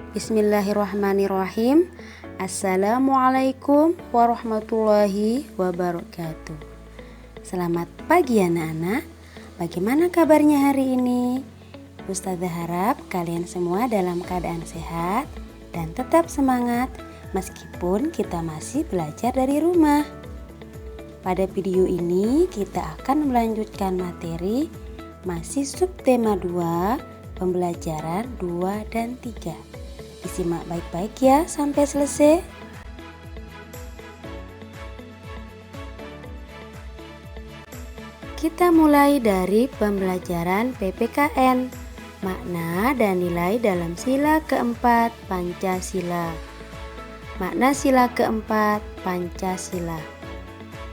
Bismillahirrahmanirrahim. Assalamualaikum warahmatullahi wabarakatuh. Selamat pagi anak-anak. Bagaimana kabarnya hari ini? Ustazah harap kalian semua dalam keadaan sehat dan tetap semangat meskipun kita masih belajar dari rumah. Pada video ini kita akan melanjutkan materi masih subtema 2 pembelajaran 2 dan 3. Disimak baik-baik ya sampai selesai. Kita mulai dari pembelajaran PPKN, makna dan nilai dalam sila keempat Pancasila. Makna sila keempat Pancasila.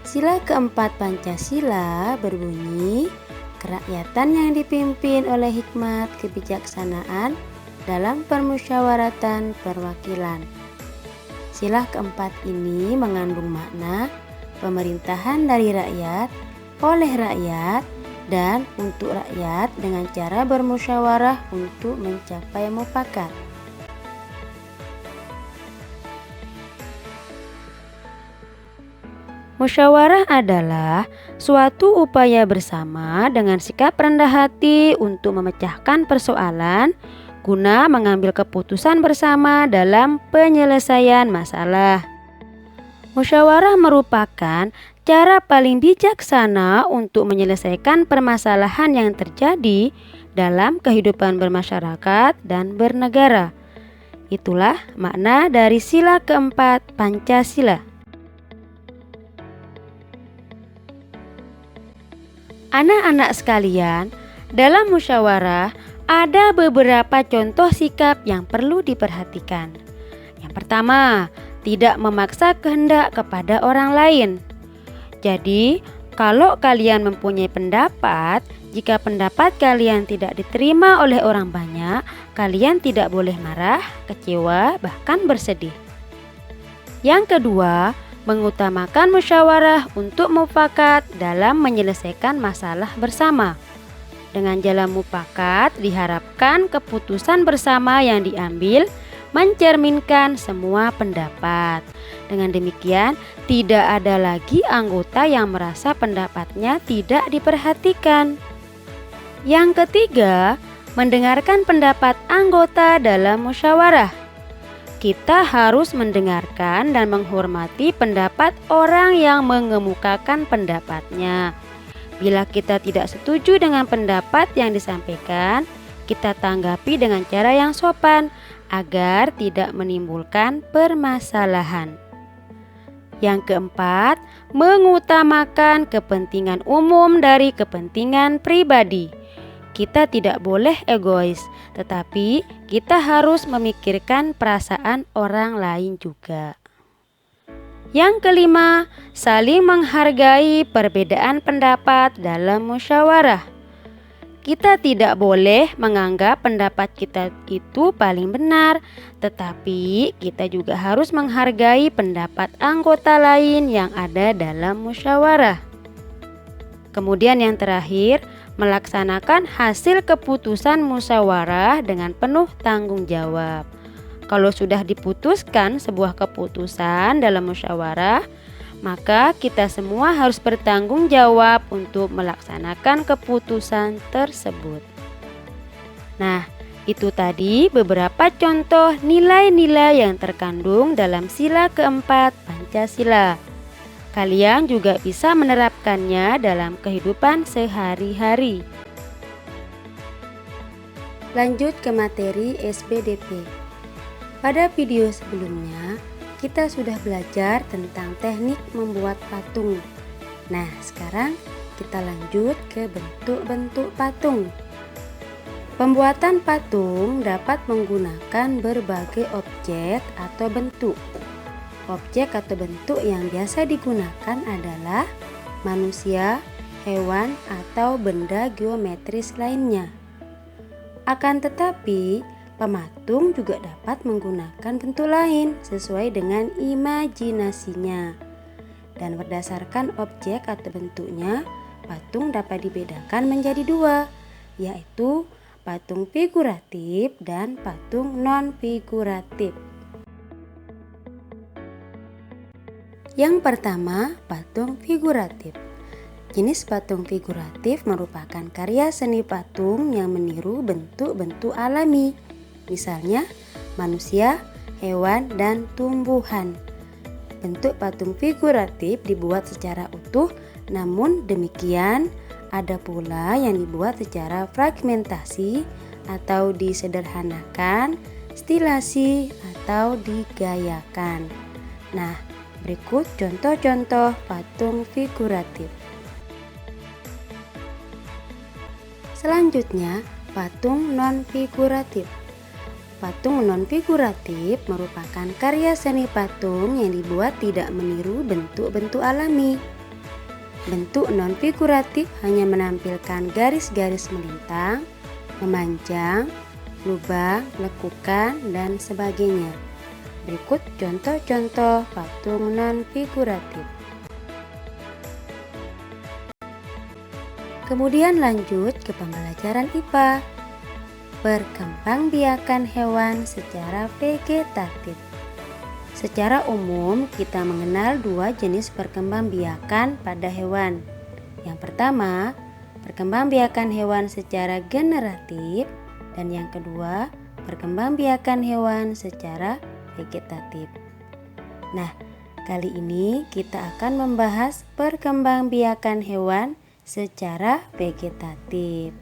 Sila keempat Pancasila berbunyi, kerakyatan yang dipimpin oleh hikmat kebijaksanaan dalam permusyawaratan perwakilan. Sila keempat ini mengandung makna pemerintahan dari rakyat, oleh rakyat, dan untuk rakyat dengan cara bermusyawarah untuk mencapai mufakat. Musyawarah adalah suatu upaya bersama dengan sikap rendah hati untuk memecahkan persoalan guna mengambil keputusan bersama dalam penyelesaian masalah. Musyawarah merupakan cara paling bijaksana untuk menyelesaikan permasalahan yang terjadi dalam kehidupan bermasyarakat dan bernegara. Itulah makna dari sila keempat Pancasila. Anak-anak sekalian, dalam musyawarah ada beberapa contoh sikap yang perlu diperhatikan. Yang pertama, tidak memaksa kehendak kepada orang lain. Jadi, kalau kalian mempunyai pendapat, jika pendapat kalian tidak diterima oleh orang banyak, kalian tidak boleh marah, kecewa, bahkan bersedih. Yang kedua, mengutamakan musyawarah untuk mufakat dalam menyelesaikan masalah bersama. Dengan jalan mufakat diharapkan keputusan bersama yang diambil mencerminkan semua pendapat. Dengan demikian, tidak ada lagi anggota yang merasa pendapatnya tidak diperhatikan. Yang ketiga, mendengarkan pendapat anggota dalam musyawarah. Kita harus mendengarkan dan menghormati pendapat orang yang mengemukakan pendapatnya. Bila kita tidak setuju dengan pendapat yang disampaikan, kita tanggapi dengan cara yang sopan agar tidak menimbulkan permasalahan. Yang keempat, mengutamakan kepentingan umum dari kepentingan pribadi. Kita tidak boleh egois, tetapi kita harus memikirkan perasaan orang lain juga. Yang kelima, saling menghargai perbedaan pendapat dalam musyawarah. Kita tidak boleh menganggap pendapat kita itu paling benar, tetapi kita juga harus menghargai pendapat anggota lain yang ada dalam musyawarah. Kemudian yang terakhir, melaksanakan hasil keputusan musyawarah dengan penuh tanggung jawab. Kalau sudah diputuskan sebuah keputusan dalam musyawarah, maka kita semua harus bertanggung jawab untuk melaksanakan keputusan tersebut. Nah, itu tadi beberapa contoh nilai-nilai yang terkandung dalam sila keempat Pancasila. Kalian juga bisa menerapkannya dalam kehidupan sehari-hari. Lanjut ke materi SBDP. Pada video sebelumnya, kita sudah belajar tentang teknik membuat patung. Nah, sekarang kita lanjut ke bentuk-bentuk patung. Pembuatan patung dapat menggunakan berbagai objek atau bentuk. Objek atau bentuk yang biasa digunakan adalah manusia, hewan, atau benda geometris lainnya. Akan tetapi, pematung juga dapat menggunakan bentuk lain sesuai dengan imajinasinya. Dan berdasarkan objek atau bentuknya, patung dapat dibedakan menjadi dua, yaitu patung figuratif dan patung non-figuratif. Yang pertama, patung figuratif. Jenis patung figuratif merupakan karya seni patung yang meniru bentuk-bentuk alami, misalnya manusia, hewan, dan tumbuhan. Bentuk patung figuratif dibuat secara utuh, namun demikian ada pula yang dibuat secara fragmentasi atau disederhanakan, stilasi, atau digayakan. Nah, berikut contoh-contoh patung figuratif. Selanjutnya, patung non-figuratif. Patung non-figuratif merupakan karya seni patung yang dibuat tidak meniru bentuk-bentuk alami. Bentuk non-figuratif hanya menampilkan garis-garis melintang, memanjang, lubang, lekukan, dan sebagainya. Berikut contoh-contoh patung non-figuratif. Kemudian lanjut ke pembelajaran IPA. Perkembangbiakan hewan secara vegetatif. Secara umum, kita mengenal dua jenis perkembangbiakan pada hewan. Yang pertama, perkembangbiakan hewan secara generatif, dan yang kedua, perkembangbiakan hewan secara vegetatif. Nah, kali ini kita akan membahas perkembangbiakan hewan secara vegetatif.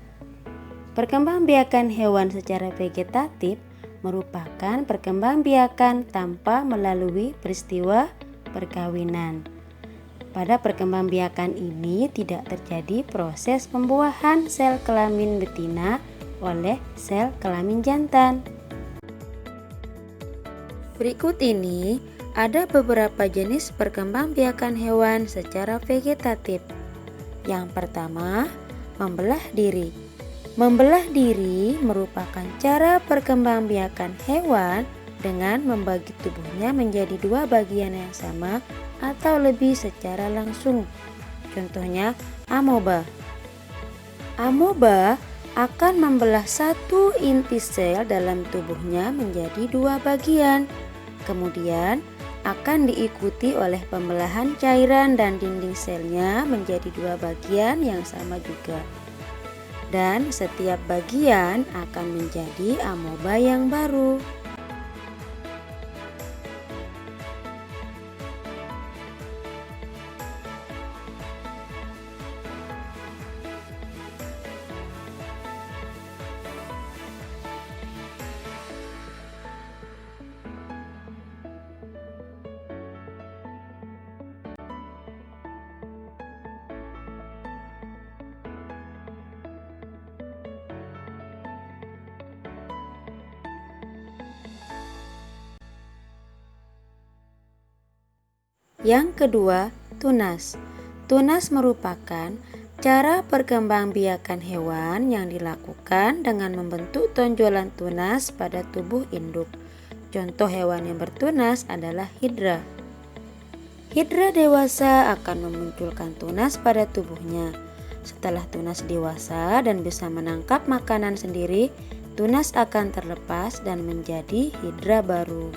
Perkembangbiakan hewan secara vegetatif merupakan perkembangbiakan tanpa melalui peristiwa perkawinan. Pada perkembangbiakan ini tidak terjadi proses pembuahan sel kelamin betina oleh sel kelamin jantan. Berikut ini ada beberapa jenis perkembangbiakan hewan secara vegetatif. Yang pertama, membelah diri. Membelah diri merupakan cara perkembangbiakan hewan dengan membagi tubuhnya menjadi dua bagian yang sama atau lebih secara langsung. Contohnya, amoeba. Amoeba akan membelah satu inti sel dalam tubuhnya menjadi dua bagian. Kemudian akan diikuti oleh pembelahan cairan dan dinding selnya menjadi dua bagian yang sama juga. Dan setiap bagian akan menjadi amoeba yang baru. Yang kedua, tunas. Tunas merupakan cara perkembangbiakan hewan yang dilakukan dengan membentuk tonjolan tunas pada tubuh induk. Contoh hewan yang bertunas adalah hidra. Hidra dewasa akan memunculkan tunas pada tubuhnya. Setelah tunas dewasa dan bisa menangkap makanan sendiri, tunas akan terlepas dan menjadi hidra baru.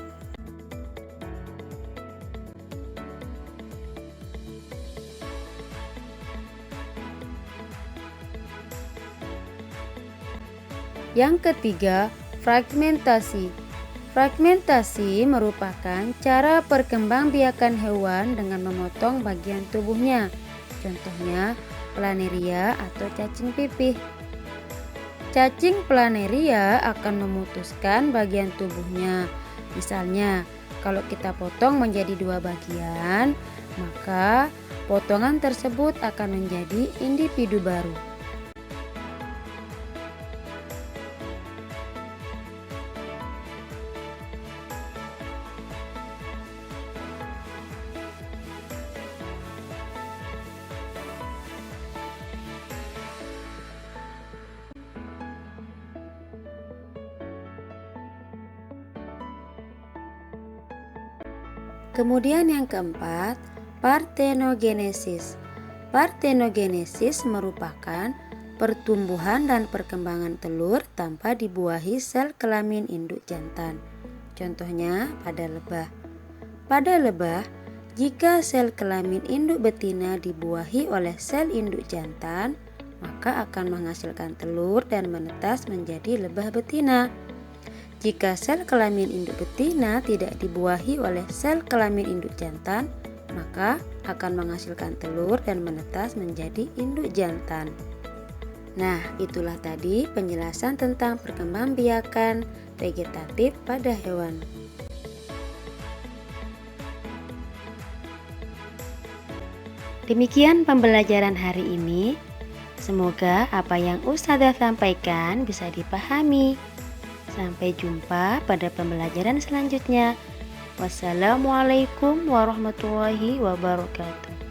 Yang ketiga, fragmentasi. Fragmentasi merupakan cara perkembangbiakan hewan dengan memotong bagian tubuhnya. Contohnya, planaria atau cacing pipih. Cacing planaria akan memutuskan bagian tubuhnya. Misalnya, kalau kita potong menjadi dua bagian, maka potongan tersebut akan menjadi individu baru. Kemudian yang keempat, parthenogenesis. Parthenogenesis merupakan pertumbuhan dan perkembangan telur tanpa dibuahi sel kelamin induk jantan. Contohnya pada lebah. Pada lebah, jika sel kelamin induk betina dibuahi oleh sel induk jantan, maka akan menghasilkan telur dan menetas menjadi lebah betina. Jika sel kelamin induk betina tidak dibuahi oleh sel kelamin induk jantan, maka akan menghasilkan telur dan menetas menjadi induk jantan. Nah, itulah tadi penjelasan tentang perkembangbiakan vegetatif pada hewan. Demikian pembelajaran hari ini. Semoga apa yang Ustazah sampaikan bisa dipahami. Sampai jumpa pada pembelajaran selanjutnya. Wassalamualaikum warahmatullahi wabarakatuh.